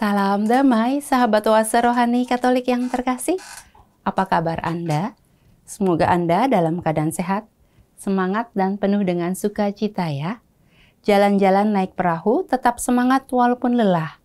Salam damai, sahabat oase rohani Katolik yang terkasih. Apa kabar Anda? Semoga Anda dalam keadaan sehat, semangat dan penuh dengan sukacita ya. Jalan-jalan naik perahu, tetap semangat walaupun lelah.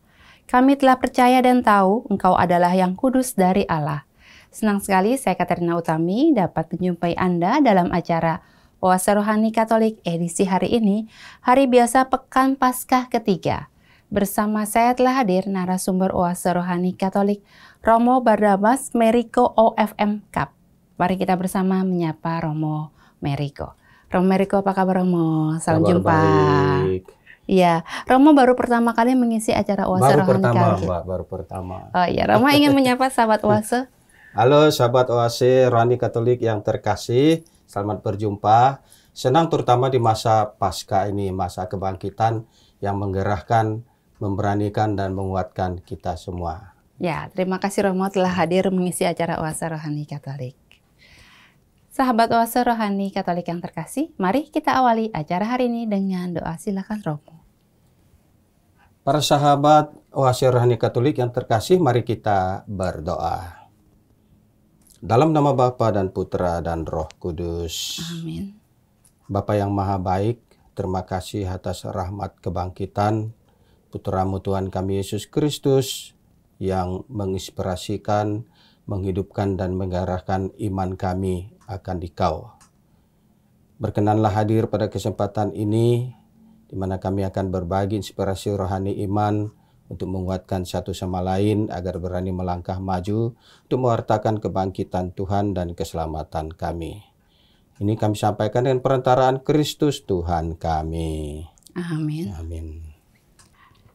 Kami telah percaya dan tahu Engkau adalah yang kudus dari Allah. Senang sekali saya Katerina Utami dapat menjumpai Anda dalam acara Oase Rohani Katolik edisi hari ini, hari biasa Pekan Paskah ketiga. Bersama saya telah hadir narasumber Oase Rohani Katolik Romo Barnabas Meriko OFM Cup. Mari kita bersama menyapa Romo Meriko. Romo Meriko, apa kabar Romo? Salam jumpa. Baik. Iya, Romo baru pertama kali mengisi acara Oase Rohani Katolik. Baru pertama. Oh iya, Romo ingin menyapa sahabat Oase. Halo sahabat Oase Rohani Katolik yang terkasih, selamat berjumpa. Senang terutama di masa Paskah ini, masa kebangkitan yang menggerakkan, memberanikan dan menguatkan kita semua. Ya, terima kasih Romo telah hadir mengisi acara Oase Rohani Katolik. Sahabat Oase Rohani Katolik yang terkasih, mari kita awali acara hari ini dengan doa. Silakan Romo. Para sahabat Oase Rohani Katolik yang terkasih, mari kita berdoa. Dalam nama Bapa dan Putra dan Roh Kudus. Amin. Bapa yang Maha Baik, terima kasih atas rahmat kebangkitan Putramu Tuhan kami Yesus Kristus yang menginspirasikan, menghidupkan dan mengarahkan iman kami akan Dikau. Berkenanlah hadir pada kesempatan ini di mana kami akan berbagi inspirasi rohani iman untuk menguatkan satu sama lain agar berani melangkah maju untuk mewartakan kebangkitan Tuhan dan keselamatan kami. Ini kami sampaikan dengan perantaraan Kristus Tuhan kami. Amin. Amin.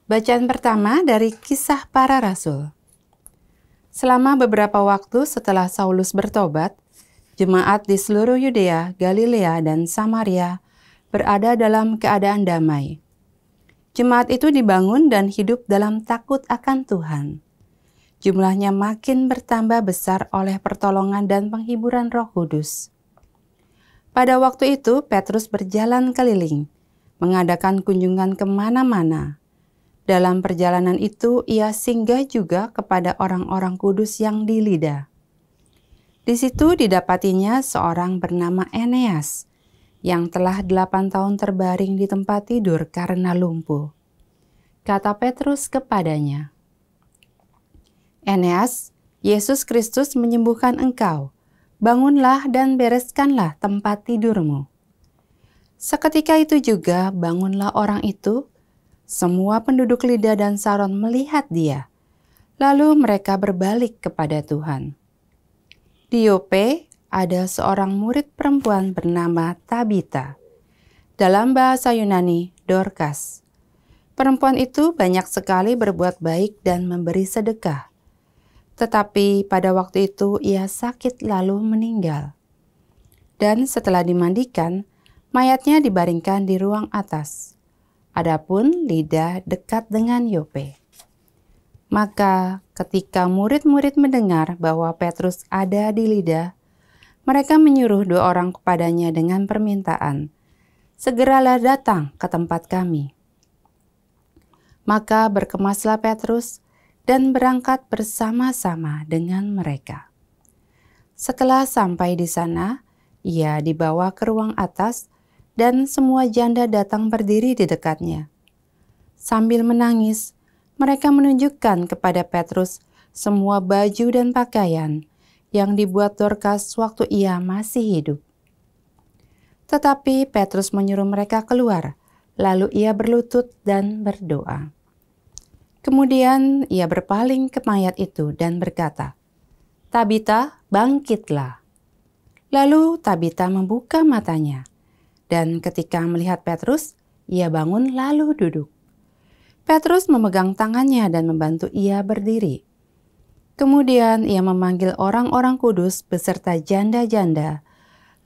Bacaan pertama dari Kisah Para Rasul. Selama beberapa waktu setelah Saulus bertobat, jemaat di seluruh Yudea, Galilea, dan Samaria berada dalam keadaan damai. Jemaat itu dibangun dan hidup dalam takut akan Tuhan. Jumlahnya makin bertambah besar oleh pertolongan dan penghiburan Roh Kudus. Pada waktu itu, Petrus berjalan keliling, mengadakan kunjungan kemana-mana. Dalam perjalanan itu, ia singgah juga kepada orang-orang kudus yang di Lida. Di situ didapatinya seorang bernama Eneas, yang telah 8 tahun terbaring di tempat tidur karena lumpuh. Kata Petrus kepadanya, "Eneas, Yesus Kristus menyembuhkan engkau. Bangunlah dan bereskanlah tempat tidurmu." Seketika itu juga bangunlah orang itu. Semua penduduk Lida dan Saron melihat dia. Lalu mereka berbalik kepada Tuhan. Di Yope ada seorang murid perempuan bernama Tabita. Dalam bahasa Yunani, Dorcas. Perempuan itu banyak sekali berbuat baik dan memberi sedekah. Tetapi pada waktu itu ia sakit lalu meninggal. Dan setelah dimandikan, mayatnya dibaringkan di ruang atas. Adapun Lida dekat dengan Yope. Maka ketika murid-murid mendengar bahwa Petrus ada di Lida, mereka menyuruh 2 orang kepadanya dengan permintaan, "Segeralah datang ke tempat kami." Maka berkemaslah Petrus dan berangkat bersama-sama dengan mereka. Setelah sampai di sana, ia dibawa ke ruang atas dan semua janda datang berdiri di dekatnya. Sambil menangis, mereka menunjukkan kepada Petrus semua baju dan pakaian yang dibuat Dorcas waktu ia masih hidup. Tetapi Petrus menyuruh mereka keluar, lalu ia berlutut dan berdoa. Kemudian ia berpaling ke mayat itu dan berkata, "Tabita, bangkitlah." Lalu Tabita membuka matanya. Dan ketika melihat Petrus, ia bangun lalu duduk. Petrus memegang tangannya dan membantu ia berdiri. Kemudian ia memanggil orang-orang kudus beserta janda-janda,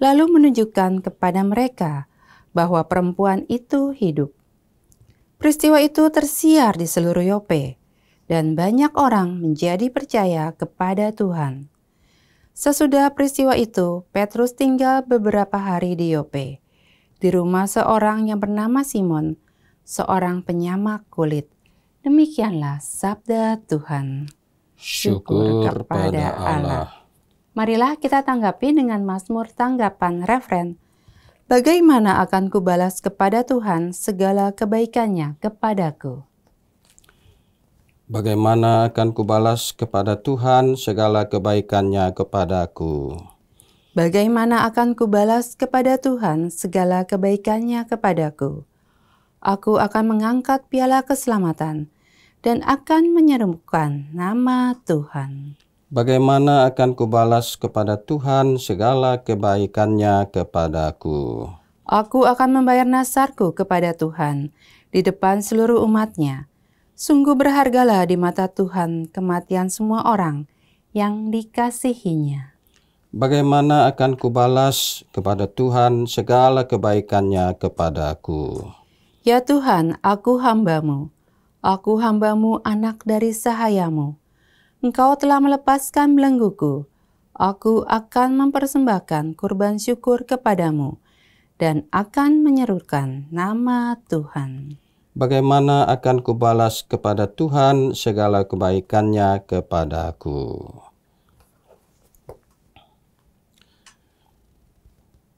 lalu menunjukkan kepada mereka bahwa perempuan itu hidup. Peristiwa itu tersiar di seluruh Yope, dan banyak orang menjadi percaya kepada Tuhan. Sesudah peristiwa itu, Petrus tinggal beberapa hari di Yope, di rumah seorang yang bernama Simon, seorang penyamak kulit, Demikianlah sabda Tuhan. Syukur kepada Allah. Marilah kita tanggapi dengan mazmur tanggapan refren. Bagaimana akan kubalas kepada Tuhan segala kebaikannya kepadaku? Bagaimana akan kubalas kepada Tuhan segala kebaikannya kepadaku? Bagaimana akan kubalas kepada Tuhan segala kebaikannya kepadaku? Aku akan mengangkat piala keselamatan dan akan menyerukan nama Tuhan. Bagaimana akan kubalas kepada Tuhan segala kebaikannya kepadaku? Aku akan membayar nasarku kepada Tuhan di depan seluruh umat-Nya. Sungguh berhargalah di mata Tuhan kematian semua orang yang dikasihi-Nya. Bagaimana akan kubalas kepada Tuhan segala kebaikannya kepadaku? Ya Tuhan, aku hamba-Mu. Aku hamba-Mu, anak dari sahayamu. Engkau telah melepaskan belengguku. Aku akan mempersembahkan kurban syukur kepadamu dan akan menyerukan nama Tuhan. Bagaimana akan kubalas kepada Tuhan segala kebaikannya kepadaku?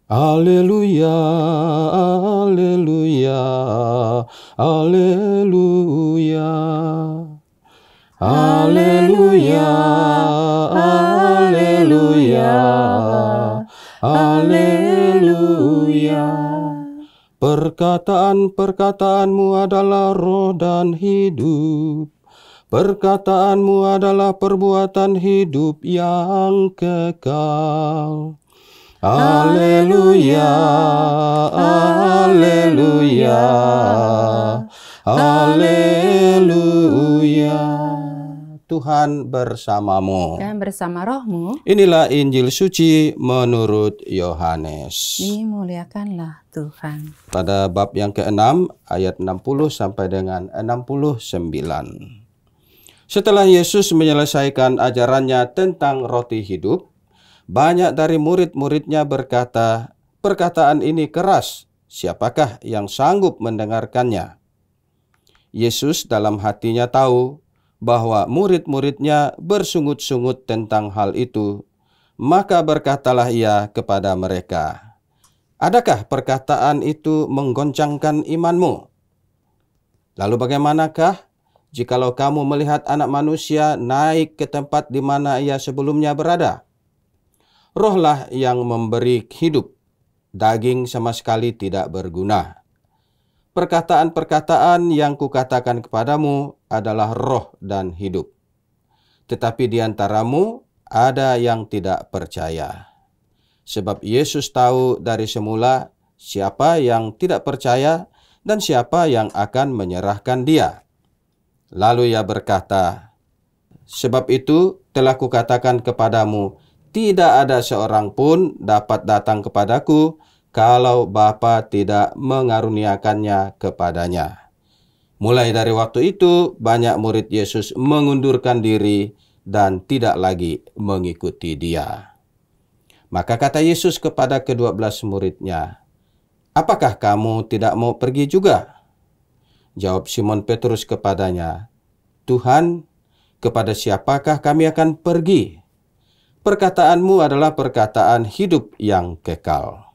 Haleluya, haleluya, haleluya. Haleluya, haleluya, haleluya. Perkataan-perkataanmu adalah roh dan hidup. Perkataanmu adalah perbuatan hidup yang kekal. Haleluya, haleluya, haleluya. Tuhan bersamamu. Dan bersama rohmu, Inilah Injil suci menurut Yohanes. dimuliakanlah Tuhan. Pada bab yang ke-6 ayat 60 sampai dengan 69. Setelah Yesus menyelesaikan ajarannya tentang roti hidup, banyak dari murid-muridnya berkata, "Perkataan ini keras, siapakah yang sanggup mendengarkannya?" Yesus dalam hatinya tahu bahwa murid-muridnya bersungut-sungut tentang hal itu, maka berkatalah ia kepada mereka, "Adakah perkataan itu menggoncangkan imanmu? Lalu bagaimanakah jikalau kamu melihat Anak Manusia naik ke tempat di mana ia sebelumnya berada? Rohlah yang memberi hidup, daging sama sekali tidak berguna. Perkataan-perkataan yang kukatakan kepadamu adalah roh dan hidup. Tetapi di antaramu ada yang tidak percaya." Sebab Yesus tahu dari semula siapa yang tidak percaya dan siapa yang akan menyerahkan dia. Lalu ia berkata, "Sebab itu telah kukatakan kepadamu, tidak ada seorang pun dapat datang kepadaku kalau Bapa tidak mengaruniakannya kepadanya." Mulai dari waktu itu, banyak murid Yesus mengundurkan diri dan tidak lagi mengikuti dia. Maka kata Yesus kepada ke-12 muridnya, "Apakah kamu tidak mau pergi juga?" Jawab Simon Petrus kepadanya, "Tuhan, kepada siapakah kami akan pergi? Perkataanmu adalah perkataan hidup yang kekal.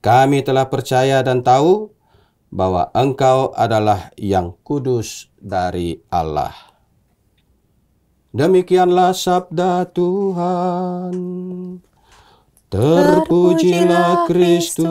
Kami telah percaya dan tahu bahwa Engkau adalah yang kudus dari Allah." Demikianlah sabda Tuhan. Terpujilah Kristus.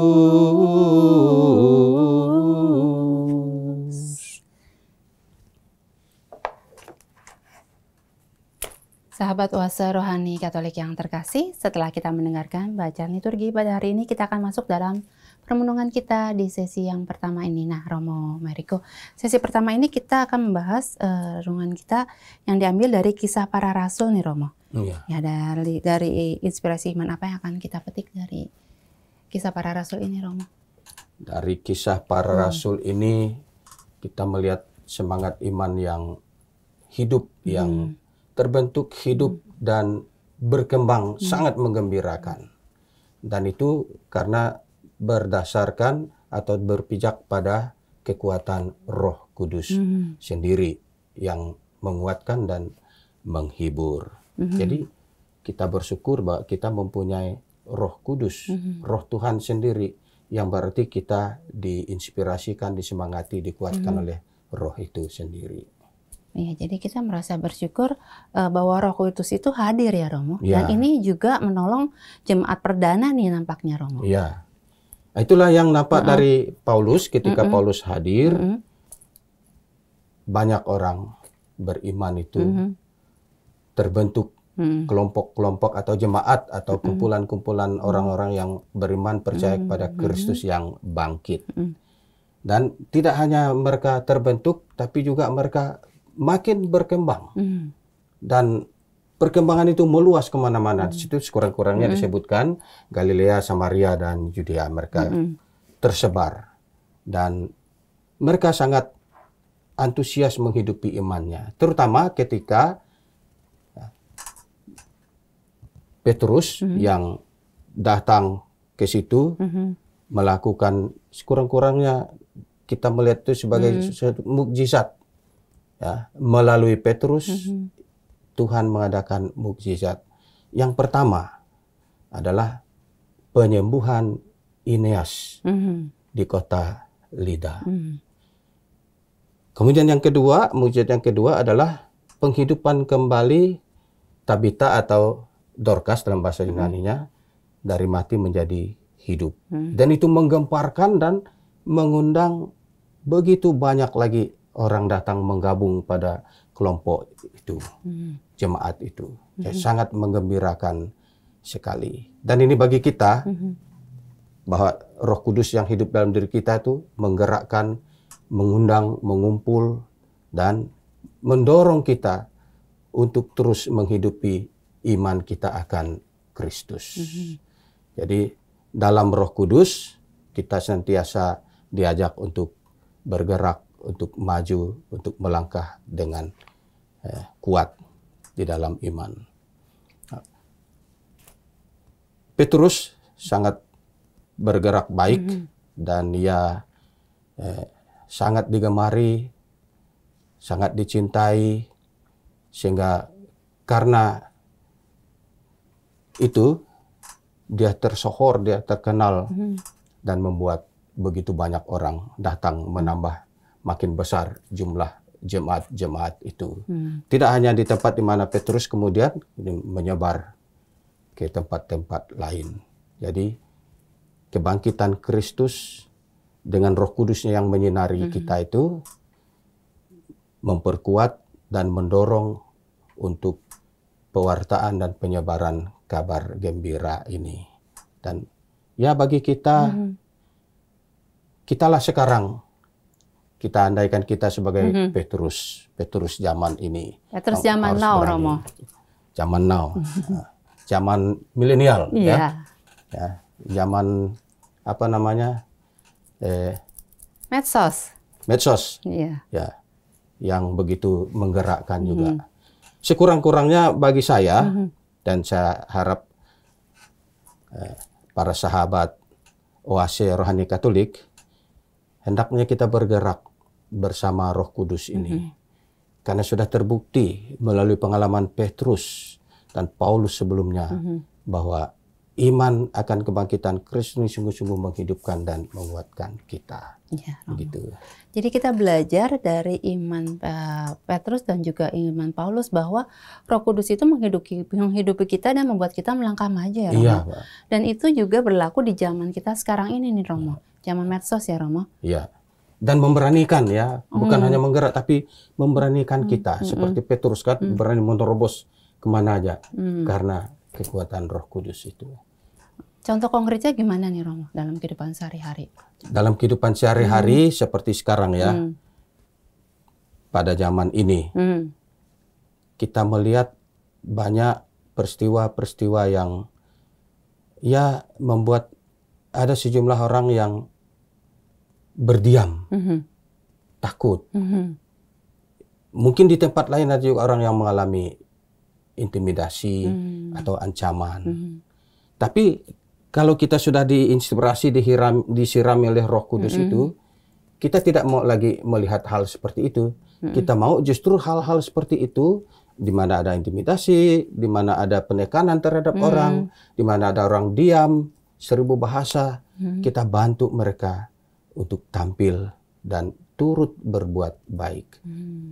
Sahabat Oase Rohani Katolik yang terkasih, setelah kita mendengarkan bacaan liturgi pada hari ini, kita akan masuk dalam permenungan kita di sesi yang pertama ini. Nah, Romo Mariko, sesi pertama ini kita akan membahas renungan kita yang diambil dari Kisah Para Rasul nih, Romo. Iya. Ya, dari inspirasi iman apa yang akan kita petik dari Kisah Para Rasul ini, Romo? Dari Kisah Para Rasul ini kita melihat semangat iman yang hidup, yang terbentuk hidup dan berkembang sangat menggembirakan. Dan itu karena berdasarkan atau berpijak pada kekuatan Roh Kudus sendiri yang menguatkan dan menghibur. Jadi kita bersyukur bahwa kita mempunyai Roh Kudus, Roh Tuhan sendiri, yang berarti kita diinspirasikan, disemangati, dikuatkan oleh Roh itu sendiri. Iya, jadi kita merasa bersyukur bahwa Roh Kudus itu hadir ya Romo. Ya. Dan ini juga menolong jemaat perdana nih nampaknya Romo. Iya. Itulah yang nampak dari Paulus ketika Paulus hadir. Banyak orang beriman itu terbentuk kelompok-kelompok atau jemaat atau kumpulan-kumpulan orang-orang yang beriman percaya kepada Kristus yang bangkit. Dan tidak hanya mereka terbentuk, tapi juga mereka makin berkembang. Dan perkembangan itu meluas kemana-mana. Di situ sekurang-kurangnya disebutkan Galilea, Samaria, dan Yudea. Mereka tersebar. Dan mereka sangat antusias menghidupi imannya. Terutama ketika Petrus yang datang ke situ melakukan, sekurang-kurangnya kita melihat itu sebagai mukjizat. Ya, melalui Petrus Tuhan mengadakan mukjizat. Yang pertama adalah penyembuhan Eneas di kota Lida. Kemudian yang kedua, mukjizat yang kedua adalah penghidupan kembali Tabita atau Dorcas dalam bahasa Yunaninya, dari mati menjadi hidup. Dan itu menggemparkan dan mengundang begitu banyak lagi orang datang menggabung pada kelompok itu, jemaat itu. Sangat menggembirakan sekali. Dan ini bagi kita, bahwa Roh Kudus yang hidup dalam diri kita itu menggerakkan, mengundang, mengumpul, dan mendorong kita untuk terus menghidupi iman kita akan Kristus. Jadi dalam Roh Kudus kita senantiasa diajak untuk bergerak, untuk maju, untuk melangkah dengan kuat di dalam iman. Petrus sangat bergerak baik dan ia sangat digemari, sangat dicintai, sehingga karena itu dia tersohor, dia terkenal dan membuat begitu banyak orang datang, menambah makin besar jumlah jemaat-jemaat itu. Tidak hanya di tempat di mana Petrus kemudian menyebar ke tempat-tempat lain. Jadi kebangkitan Kristus dengan Roh Kudusnya yang menyinari kita itu memperkuat dan mendorong untuk pewartaan dan penyebaran kabar gembira ini. Dan ya bagi kita, kitalah sekarang, kita andaikan kita sebagai Petrus zaman ini. Petrus zaman now, Romo. Zaman now. Zaman milenial, ya. Zaman apa namanya? Medsos. Iya. Ya. Yang begitu menggerakkan juga. Sekurang-kurangnya bagi saya, dan saya harap para sahabat Oase Rohani Katolik, hendaknya kita bergerak bersama Roh Kudus ini. Karena sudah terbukti melalui pengalaman Petrus dan Paulus sebelumnya, bahwa iman akan kebangkitan Kristus ini sungguh-sungguh menghidupkan dan menguatkan kita. Ya, begitu. Jadi kita belajar dari iman Petrus dan juga iman Paulus bahwa Roh Kudus itu menghidupi kita dan membuat kita melangkah maju ya Romo. Iya, Pak. Dan itu juga berlaku di zaman kita sekarang ini nih Romo. Zaman medsos ya Romo. Iya. Dan memberanikan ya, bukan hanya menggerak tapi memberanikan kita. Seperti Petrus kan berani menerobos kemana aja karena kekuatan Roh Kudus itu. Contoh konkretnya gimana nih Romo dalam kehidupan sehari-hari? Dalam kehidupan sehari-hari seperti sekarang ya, pada zaman ini, kita melihat banyak peristiwa-peristiwa yang ya membuat ada sejumlah orang yang berdiam, takut. Mungkin di tempat lain ada juga orang yang mengalami intimidasi atau ancaman. Tapi kalau kita sudah diinspirasi, disirami oleh Roh Kudus itu, kita tidak mau lagi melihat hal seperti itu. Kita mau justru hal-hal seperti itu, di mana ada intimidasi, di mana ada penekanan terhadap orang, di mana ada orang diam, 1000 bahasa, kita bantu mereka untuk tampil dan turut berbuat baik,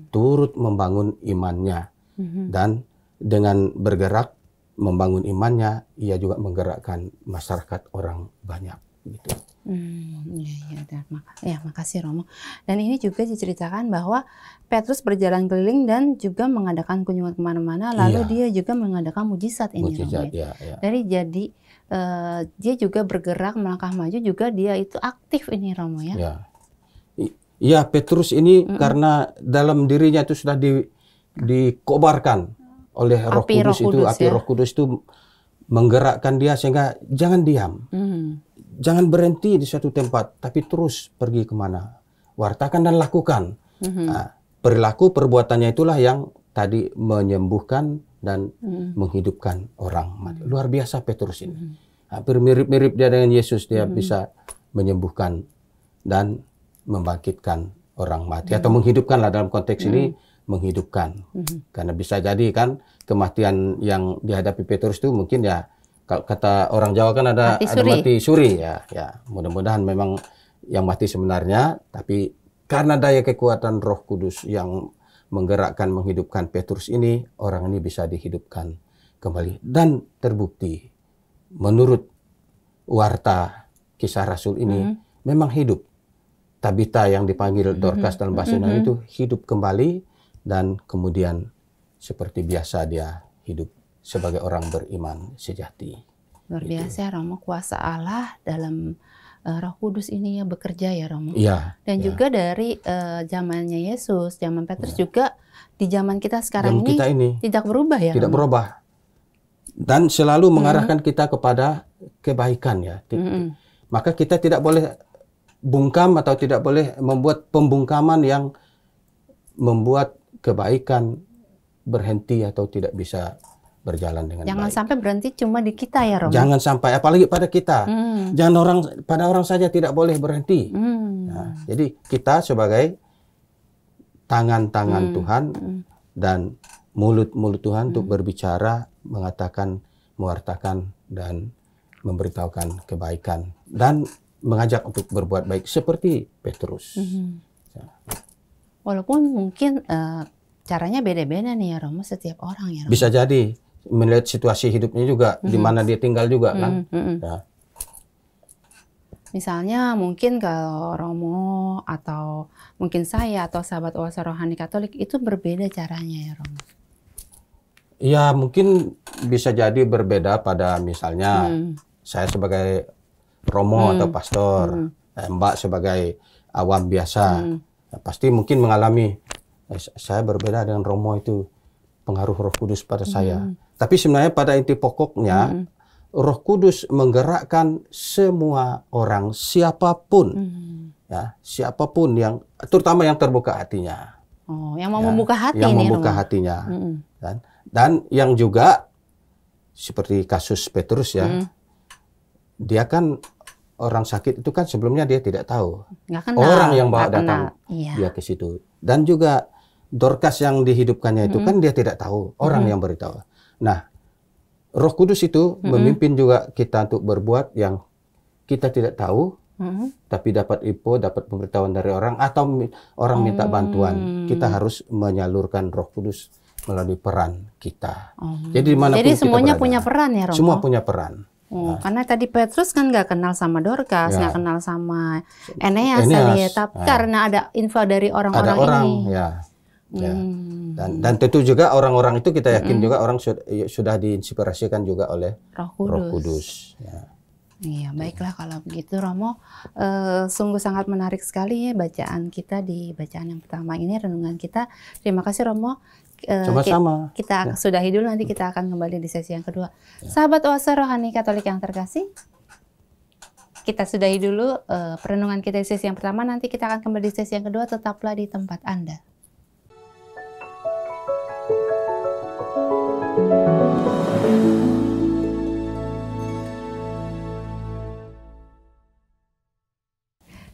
turut membangun imannya, dan dengan bergerak membangun imannya, ia juga menggerakkan masyarakat orang banyak. Gitu. Makasih Romo. Dan ini juga diceritakan bahwa Petrus berjalan keliling dan juga mengadakan kunjungan kemana-mana, lalu dia juga mengadakan mujizat ini. Mujizat, Dari jadi dia juga bergerak melangkah maju, juga dia itu aktif ini Romo ya. Iya, Petrus ini karena dalam dirinya itu sudah dikobarkan oleh Roh Kudus itu, api Roh Kudus itu menggerakkan dia sehingga jangan diam. Jangan berhenti di suatu tempat, tapi terus pergi kemana. Wartakan dan lakukan. Nah, perilaku perbuatannya itulah yang tadi menyembuhkan dan menghidupkan orang mati. Luar biasa Petrus ini. Hampir mirip-mirip dia dengan Yesus. Dia bisa menyembuhkan dan membangkitkan orang mati. Atau menghidupkan lah dalam konteks ini, menghidupkan. Karena bisa jadi kan kematian yang dihadapi Petrus itu mungkin ya, kalau kata orang Jawa kan ada mati suri ya. Mudah-mudahan memang yang mati sebenarnya, tapi karena daya kekuatan Roh Kudus yang menggerakkan, menghidupkan Petrus ini, orang ini bisa dihidupkan kembali. Dan terbukti menurut warta Kisah Rasul ini memang hidup. Tabita yang dipanggil Dorcas dalam bahasa Yunani itu hidup kembali, dan kemudian seperti biasa dia hidup sebagai orang beriman sejati. Luar biasa Romo, kuasa Allah dalam Roh Kudus ini ya bekerja ya Romo. Dan juga dari zamannya Yesus, zaman Petrus juga di zaman kita sekarang ini tidak berubah ya. Tidak berubah. Dan selalu mengarahkan kita kepada kebaikan ya. Maka kita tidak boleh bungkam atau tidak boleh membuat pembungkaman yang membuat kebaikan berhenti atau tidak bisa berjalan dengan Jangan baik. Sampai berhenti cuma di kita ya Romo. Jangan sampai, apalagi pada kita. Jangan pada orang saja tidak boleh berhenti. Nah, jadi kita sebagai tangan-tangan Tuhan dan mulut-mulut Tuhan untuk berbicara, mengatakan, mewartakan dan memberitahukan kebaikan dan mengajak untuk berbuat baik seperti Petrus. Walaupun mungkin caranya beda-beda nih ya Romo, setiap orang ya Romo. Bisa jadi melihat situasi hidupnya juga, di mana dia tinggal juga kan. Misalnya mungkin kalau Romo atau mungkin saya atau sahabat Oase Rohani Katolik itu berbeda caranya ya Romo. Ya mungkin bisa jadi berbeda pada misalnya saya sebagai Romo atau pastor, Mbak sebagai awam biasa, pasti mungkin mengalami saya berbeda dengan Romo itu, pengaruh Roh Kudus pada saya. Tapi sebenarnya pada inti pokoknya Roh Kudus menggerakkan semua orang, siapapun, ya, siapapun yang, terutama yang terbuka hatinya. Yang mau membuka hati yang nih, membuka Romo. hatinya, dan yang juga seperti kasus Petrus ya, dia kan orang sakit itu kan sebelumnya dia tidak tahu, orang yang bawa datang dia ke situ, dan juga Dorcas yang dihidupkannya itu kan dia tidak tahu, orang yang beritahu. Nah, Roh Kudus itu memimpin juga kita untuk berbuat yang kita tidak tahu, tapi dapat info, dapat pemberitahuan dari orang, atau orang minta bantuan. Kita harus menyalurkan Roh Kudus melalui peran kita. Jadi semuanya punya peran ya Romo? Semua punya peran. Karena tadi Petrus kan nggak kenal sama Dorcas, nggak kenal sama Eneas tadi, tapi karena ada info dari orang-orang ini. Dan tentu juga orang-orang itu kita yakin juga orang sudah diinspirasikan juga oleh Roh Kudus. Iya, baiklah kalau begitu Romo. Sungguh sangat menarik sekali ya bacaan kita di bacaan yang pertama ini, renungan kita. Terima kasih Romo. Sama-sama. Kita sudahi dulu, nanti kita akan kembali di sesi yang kedua. Sahabat Oase Rohani Katolik yang terkasih, kita sudahi dulu perenungan kita di sesi yang pertama. Nanti kita akan kembali di sesi yang kedua. Tetaplah di tempat Anda.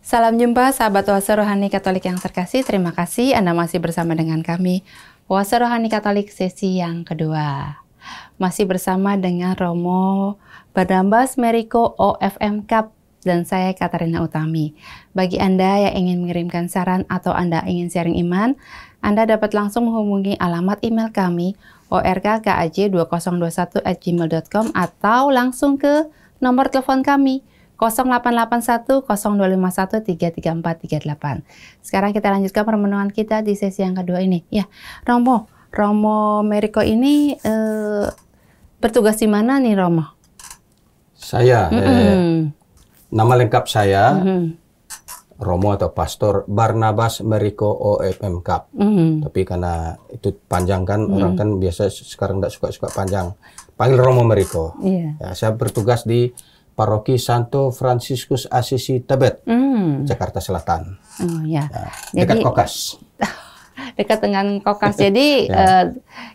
Salam jumpa sahabat Oase Rohani Katolik yang terkasih. Terima kasih Anda masih bersama dengan kami. Oase Rohani Katolik sesi yang kedua. Masih bersama dengan Romo Barnabas Meriko OFM Cup dan saya Katarina Utami. Bagi Anda yang ingin mengirimkan saran atau Anda ingin sharing iman, Anda dapat langsung menghubungi alamat email kami orkaj2021@gmail.com atau langsung ke nomor telepon kami 0881 0251 33438. Sekarang kita lanjutkan permenungan kita di sesi yang kedua ini. Ya, Romo Meriko ini bertugas di mana nih, Romo? Saya, nama lengkap saya Romo atau Pastor Barnabas Meriko OFM Cup. Tapi karena itu panjang kan, orang kan biasa sekarang tidak suka panjang. Panggil Romo Meriko. Ya, saya bertugas di Paroki Santo Fransiskus Assisi Tebet, Jakarta Selatan. Ya, dekat Kokas. Dekat dengan Kokas. Jadi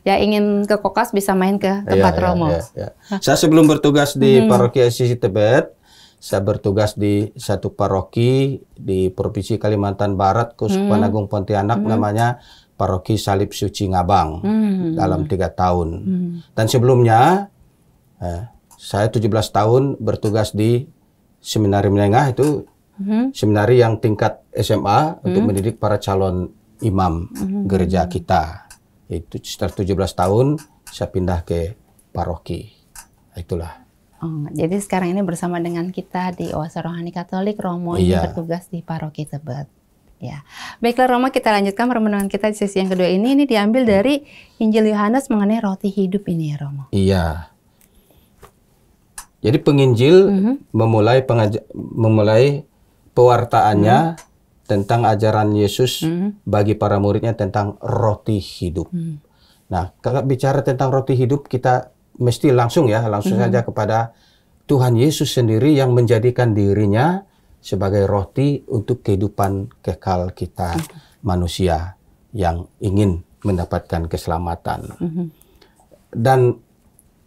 ya ingin ke Kokas bisa main ke tempat Romo. Saya sebelum bertugas di Paroki Assisi Tebet, saya bertugas di satu paroki di Provinsi Kalimantan Barat, Keuskupan Agung Pontianak, namanya Paroki Salib Suci Ngabang, dalam 3 tahun. Dan sebelumnya saya 17 tahun bertugas di Seminari Menengah, itu seminari yang tingkat SMA untuk mendidik para calon imam gereja kita. Itu setelah 17 tahun saya pindah ke paroki. Itulah. Jadi sekarang ini bersama dengan kita di Oase Rohani Katolik, Romo ini bertugas di Paroki Tebet. Ya, baiklah Romo, kita lanjutkan permenungan kita di sesi yang kedua ini. Ini diambil dari Injil Yohanes mengenai roti hidup ini ya, Romo. Iya. Jadi penginjil memulai pewartaannya tentang ajaran Yesus bagi para muridnya tentang roti hidup. Nah, kalau bicara tentang roti hidup, kita mesti langsung saja kepada Tuhan Yesus sendiri yang menjadikan dirinya sebagai roti untuk kehidupan kekal kita manusia yang ingin mendapatkan keselamatan. Dan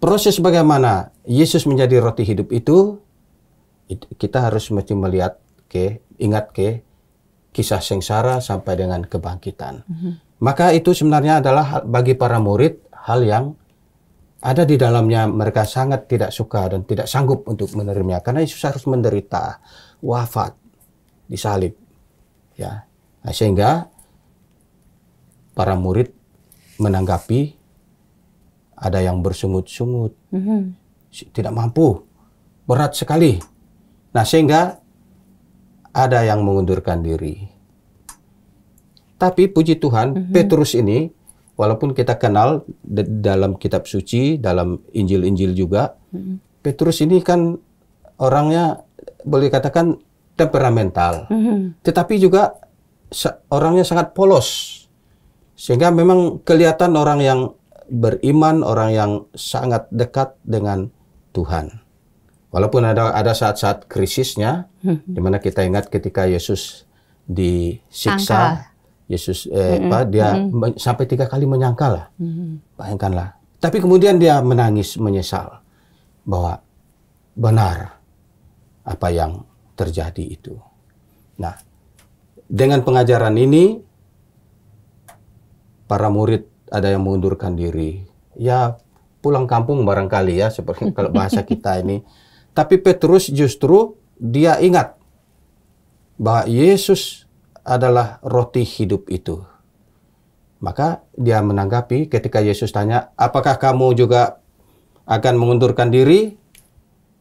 proses bagaimana Yesus menjadi roti hidup itu kita harus mesti ingat kisah sengsara sampai dengan kebangkitan. Maka itu sebenarnya adalah bagi para murid hal yang ada di dalamnya, mereka sangat tidak suka dan tidak sanggup untuk menerimanya karena Yesus harus menderita, wafat, disalib. Ya. Nah, sehingga para murid menanggapi, ada yang bersungut-sungut, tidak mampu, berat sekali. Nah, sehingga ada yang mengundurkan diri. Tapi puji Tuhan, Petrus ini, walaupun kita kenal dalam kitab suci, dalam Injil-Injil juga, Petrus ini kan orangnya boleh katakan temperamental, tetapi juga orangnya sangat polos. Sehingga memang kelihatan orang yang beriman, orang yang sangat dekat dengan Tuhan. Walaupun ada saat-saat krisisnya, di mana kita ingat ketika Yesus disiksa, Yesus dia sampai 3 kali menyangkal, bayangkanlah. Tapi kemudian dia menangis, menyesal bahwa benar apa yang terjadi itu. Nah, dengan pengajaran ini, para murid ada yang mengundurkan diri. Ya, pulang kampung barangkali ya, seperti kalau bahasa kita ini. Tapi Petrus justru dia ingat bahwa Yesus adalah roti hidup itu. Maka dia menanggapi ketika Yesus tanya, apakah kamu juga akan mengundurkan diri?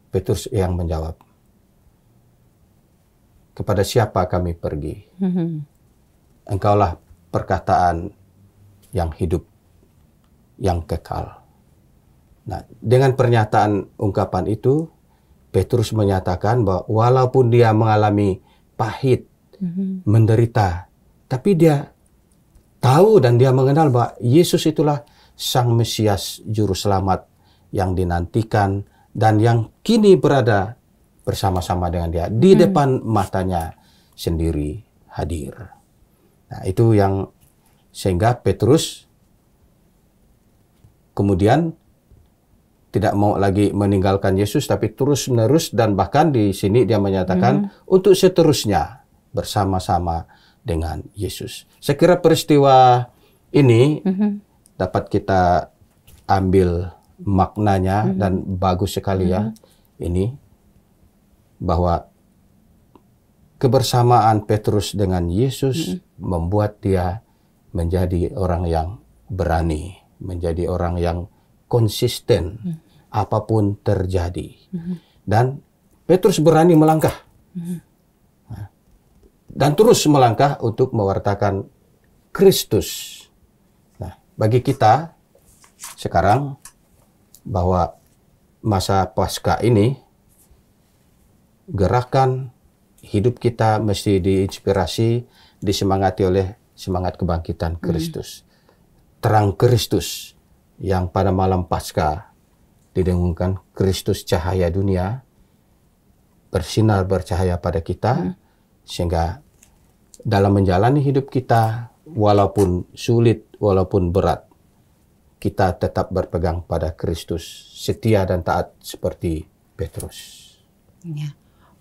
Petrus yang menjawab, kepada siapa kami pergi? Engkaulah perkataan yang hidup, yang kekal. Nah, dengan pernyataan ungkapan itu, Petrus menyatakan bahwa walaupun dia mengalami pahit, menderita, tapi dia tahu dan dia mengenal bahwa Yesus itulah Sang Mesias Juru Selamat yang dinantikan dan yang kini berada bersama-sama dengan dia di depan matanya sendiri hadir. Nah, itu yang sehingga Petrus kemudian tidak mau lagi meninggalkan Yesus, tapi terus-menerus, dan bahkan di sini dia menyatakan untuk seterusnya bersama-sama dengan Yesus. Saya kira peristiwa ini dapat kita ambil maknanya dan bagus sekali ya ini, bahwa kebersamaan Petrus dengan Yesus membuat dia menjadi orang yang berani, menjadi orang yang konsisten apapun terjadi. Dan Petrus berani melangkah. Dan terus melangkah untuk mewartakan Kristus. Nah, bagi kita sekarang bahwa masa Paskah ini, gerakan hidup kita mesti diinspirasi, disemangati oleh semangat kebangkitan Kristus. Terang Kristus yang pada malam Paskah didengungkan, Kristus cahaya dunia, bersinar bercahaya pada kita, sehingga dalam menjalani hidup kita, walaupun sulit, walaupun berat, kita tetap berpegang pada Kristus, setia dan taat seperti Petrus. Ya.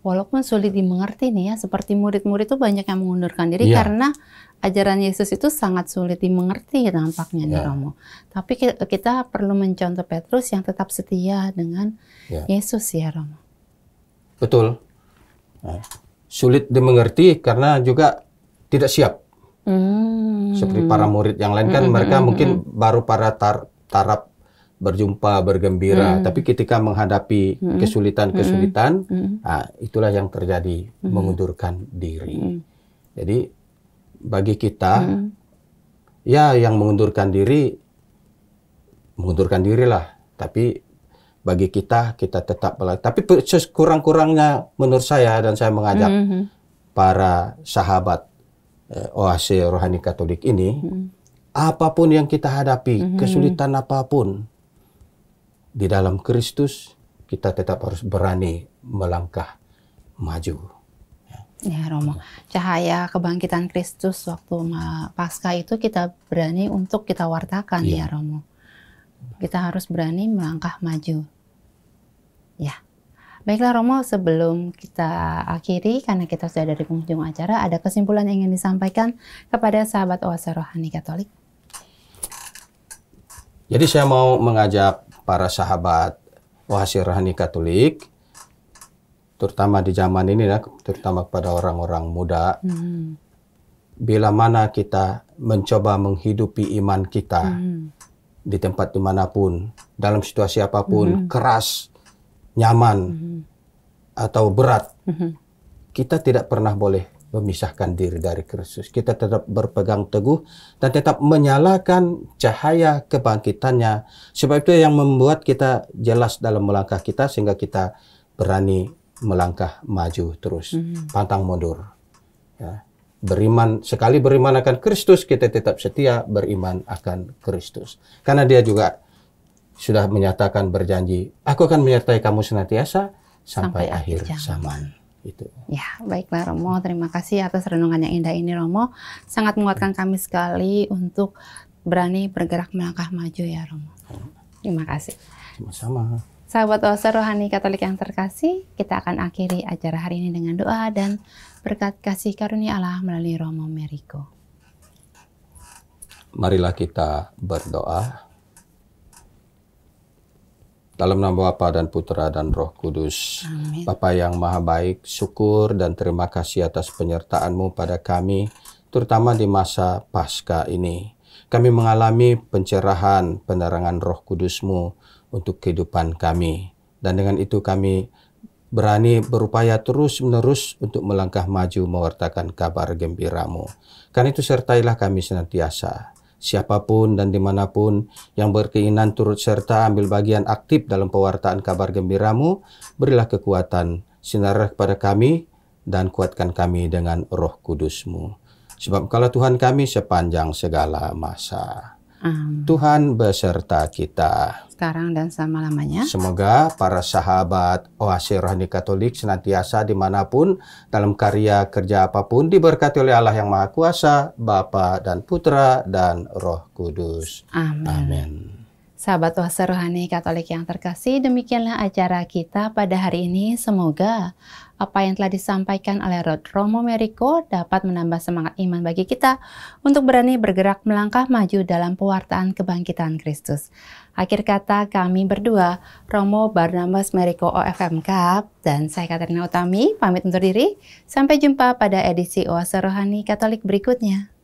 Walaupun sulit dimengerti nih ya, seperti murid-murid itu banyak yang mengundurkan diri karena ajaran Yesus itu sangat sulit dimengerti tampaknya nih Romo. Tapi kita perlu mencontoh Petrus yang tetap setia dengan Yesus ya Romo. Betul. Nah, sulit dimengerti karena juga tidak siap. Seperti para murid yang lain kan mereka mungkin baru pada taraf berjumpa, bergembira, tapi ketika menghadapi kesulitan-kesulitan, nah, itulah yang terjadi, mengundurkan diri. Jadi bagi kita, ya yang mengundurkan dirilah, tapi bagi kita tetap belajar. Tapi kurang-kurangnya menurut saya, dan saya mengajak para sahabat Oase Rohani Katolik ini, apapun yang kita hadapi, kesulitan apapun, di dalam Kristus kita tetap harus berani melangkah maju. Ya Romo, cahaya kebangkitan Kristus waktu Paskah itu kita berani untuk kita wartakan ya Romo. Kita harus berani melangkah maju. Ya, baiklah Romo, sebelum kita akhiri karena kita sudah dari penghujung acara, ada kesimpulan yang ingin disampaikan kepada sahabat Oase Rohani Katolik? Jadi saya mau mengajak para sahabat Oase Rohani Katolik, terutama di zaman ini, terutama kepada orang-orang muda, bila mana kita mencoba menghidupi iman kita di tempat dimanapun, dalam situasi apapun, keras, nyaman, atau berat, kita tidak pernah boleh memisahkan diri dari Kristus. Kita tetap berpegang teguh dan tetap menyalakan cahaya kebangkitannya. Sebab itu yang membuat kita jelas dalam melangkah kita, sehingga kita berani melangkah maju terus, pantang mundur. Ya. Sekali beriman akan Kristus, kita tetap setia beriman akan Kristus. Karena dia juga sudah menyatakan, berjanji, aku akan menyertai kamu senantiasa sampai akhir zaman. Itu. Ya, baiklah Romo, terima kasih atas renungan yang indah ini Romo. Sangat menguatkan kami sekali untuk berani bergerak melangkah maju ya Romo. Terima kasih. Sama-sama. Sahabat Oase Rohani Katolik yang terkasih, kita akan akhiri acara hari ini dengan doa dan berkat kasih karunia Allah melalui Romo Merico. Marilah kita berdoa. Dalam nama Bapa dan Putra dan Roh Kudus. Amin. Bapa yang Maha Baik, syukur dan terima kasih atas penyertaan-Mu pada kami, terutama di masa Paskah ini. Kami mengalami pencerahan, penerangan Roh Kudus-Mu untuk kehidupan kami. Dan dengan itu kami berani berupaya terus-menerus untuk melangkah maju mewartakan kabar gembira-Mu. Karena itu sertailah kami senantiasa. Siapapun dan dimanapun yang berkeinginan turut serta ambil bagian aktif dalam pewartaan kabar gembira-Mu, berilah kekuatan, sinarlah kepada kami, dan kuatkan kami dengan Roh Kudus-Mu. Sebab Engkaulah Tuhan kami sepanjang segala masa. Tuhan beserta kita, sekarang dan selama-lamanya. Semoga para sahabat Oase Rohani Katolik senantiasa dimanapun, dalam karya kerja apapun, diberkati oleh Allah yang Maha Kuasa, Bapa dan Putra dan Roh Kudus. Amin. Amin. Sahabat Oase Rohani Katolik yang terkasih, demikianlah acara kita pada hari ini. Semoga apa yang telah disampaikan oleh Romo Meriko dapat menambah semangat iman bagi kita untuk berani bergerak melangkah maju dalam pewartaan kebangkitan Kristus. Akhir kata kami berdua, Romo Barnabas Meriko OFM Kap, dan saya Katerina Utami, pamit undur diri. Sampai jumpa pada edisi Oase Rohani Katolik berikutnya.